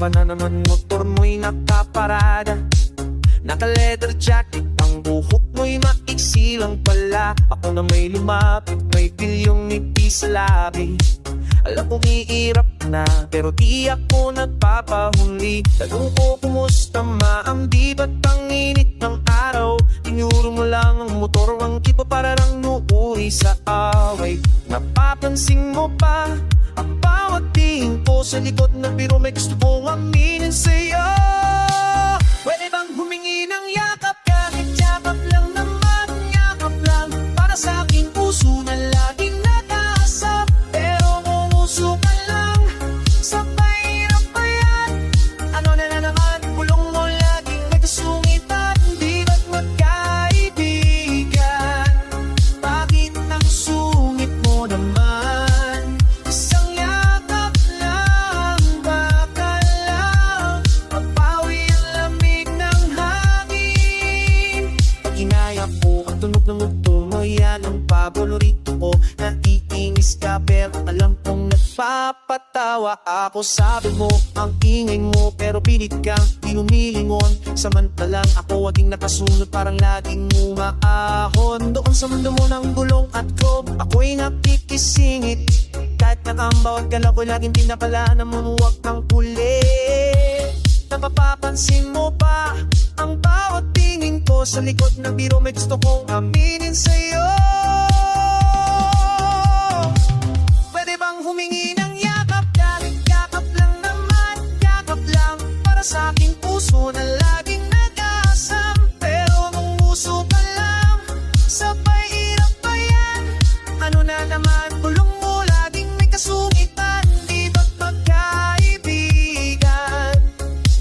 ba na naman motor mo'y nakaparada? Naka-leather jacket, ang buhok mo'y maiksi lang pala. Ako na may lumapit, may pilyong ngiti sa labi. Alam kong iirap na, pero di ako nagpapahuli. Tanong ko kumusta ma'am, di ba't ang init ng araw? Tinuro mo lang ang motor, ang kipa para lang nuuri sa away. Napapansin mo pa ang bawat tingin ko sa likod ng biro, may gusto kong aminin sa'yo. Pwede bang humingi ng yakap, kahit yakap lang naman, yakap lang para sa aking puso na laging nag-aasap. Pero umuso ka lang, sabay hirap pa yan. Ano na naman, bulong mo laging may kasungitan. Di ba't magkaibigan? Bakit ang sungit mo naman? Isang yakap lang, baka lang magpawi ang lamig ng hangin. Pag hinayap ko ang tunog ng ugtong mo, yan ang paborito ko. Naiinis ka pero alam kong nagpapatawa ako. Sabi mo ang ingay mo pero pilit kang inumilingon. Samantalang ako aging nakasunod, parang laging umaahon. Doon sa mundo mo ng bulong at kob, ako'y nakikisingit. Kahit nakambawag ka lang, ako'y laging pinapala na huwag kang kulit. Napapapansin mo pa ang bawat tingin ko sa likod ng biro, may gusto kong aminin sa'yo. Pwede bang humingi ng yakap, kahit yakap lang naman, yakap lang para sa aking puso na laging nag-aasam. Pero nung puso ka lang, sabay hirap pa yan. Ano na naman, bulong mo laging may kasungitan. Di ba't magkaibigan?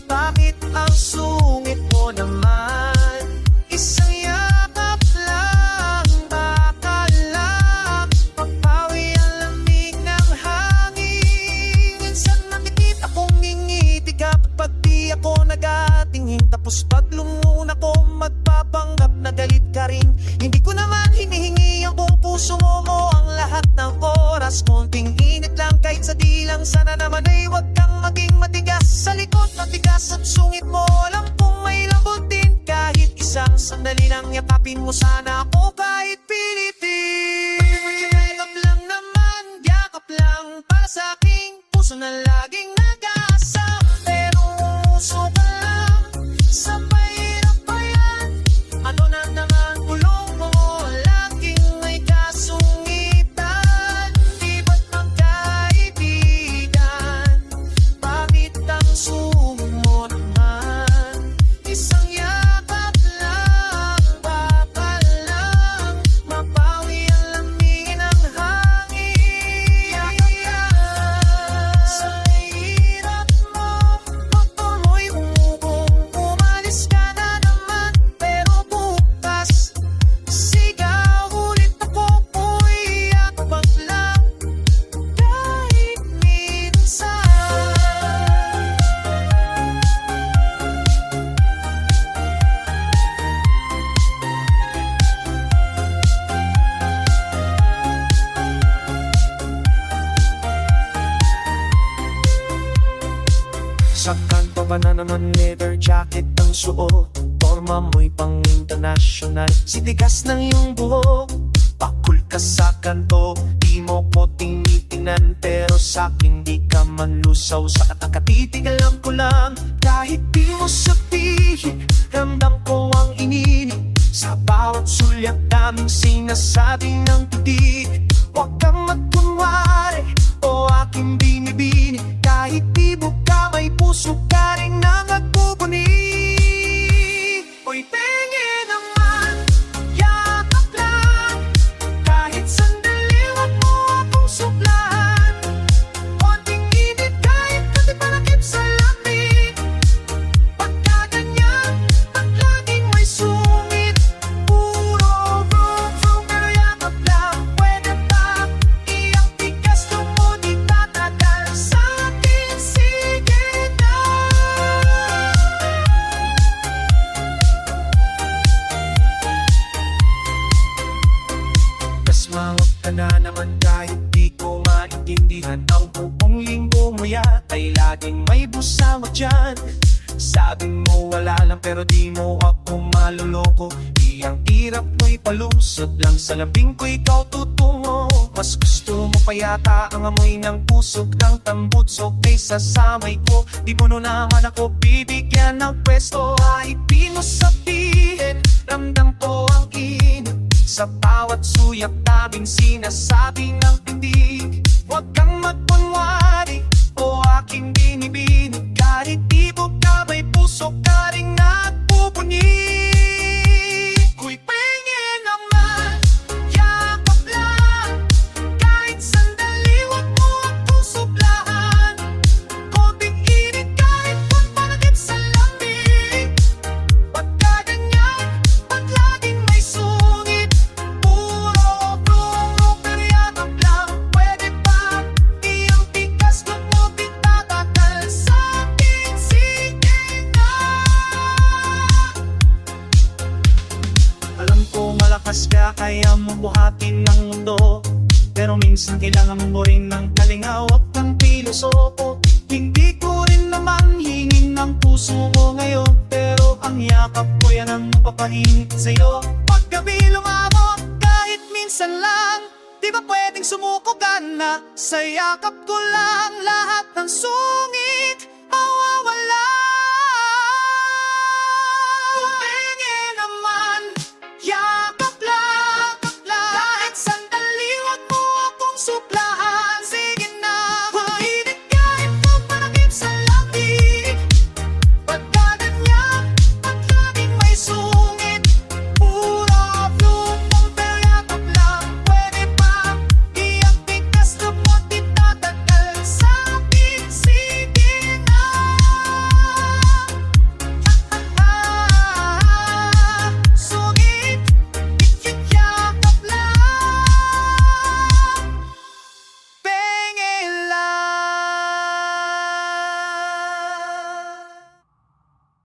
Bakit ang sungit mo naman? Isang yakap lang, baka lang magpawi ang lamig ng hangin. Minsan nakikit akong ngingiti ka pag di ako nagatingin. Tapos pag lumuna ko, magpapanggap na galit ka rin. Hindi ko naman hinihingi ang buong puso mo ang lahat ng oras. Konting init lang kahit sa dilang, sana naman ay huwag kang maging matigas. Sa likod matigas at sungit mo, alam kong may lambot din. Kahit isang sandali lang yakapin mo sana ako kahit pilitin. Yakap lang naman, yakap lang para sa aking puso na laging nag-aasam. Pero umuso ka lang, sabay hirap pa yan. Ano na naman, bulong mo laging may kasungitan. Di ba't magkaibigan? Bakit ang sungit mo naman? Isang yakap lang, baka lang mapawi ang lamig ng hangin. Sa hirap mo, motor mo'y umugong. Umalis ka na naman, pero bukas sigaw ulit ako, uy, yakap lang kahit minsan. Sa kanto ba na naman leather jacket ang suot? Forma mo'y pang international. Sitigas ng iyong buhok, pakul ka sa kanto. Di mo ko tinitingnan, pero sa'kin di ka manlusaw. Sa katitigalan ko lang, kahit di mo sabihin, ramdam ko ang inini. Sa bawat sulyap daming sinasabi ng titig. Huwag kang magkunwari o aking binibini. Kahit di buka, may puso ka rin na nagbubuni. Uy, tingin naman, yakap lang. Kahit sandali, huwag mo akong suklahan. Konting init kahit pati panakip sa lamig. Pagka ganyan, at laging may sungit. Puro vroom-vroom, pero yakap lang. Pwede ba iyang tigas yung mo di tatagal sa akin? Sige na. Mawag ka na naman kahit di ko maintindihan. Ang buong linggo mo ay laging may busawat dyan. Sabi mo wala lang pero di mo ako maloloko. Iyang hirap mo'y palusot lang sa labing ko ikaw tutungo. Mas gusto mo pa yata ang amoy ng pusok ng tambutso kaysa sa may ko. Di mo naman ako bibigyan ng pwesto. Kahit di mo sabihin, ramdam ko ang init sa bawat suyak tabing sinasabi ng tindig. Huwag kang magpunwari o aking binibinig. Kahit tibok ka may puso ka rin nagpupuni. Kuy pengi naman, yakap lang. Kahit sandali huwag mo ang pusublahan. Konting init kahit pagpanagip sa lamig. Pagkaganyan, pag laging may sungit. Puro prungo pero yakap lang. Pwede ba iyang tikas kung mo pitatakal sa akin? Sige na. Alam ko malakas ka kaya mo buhatin ng mundo. Pero minsan kailangan mo rin ng kalinga. Huwag kang pilosopo. Hindi ko rin naman hingin ng puso mo ngayon. Pero ang yakap ko yan ang mapapahinit sa'yo. Paggabi lumabot kahit minsan lang. Di ba pwedeng sumuko ka na? Sa yakap ko lang lahat ng sungit mawawala.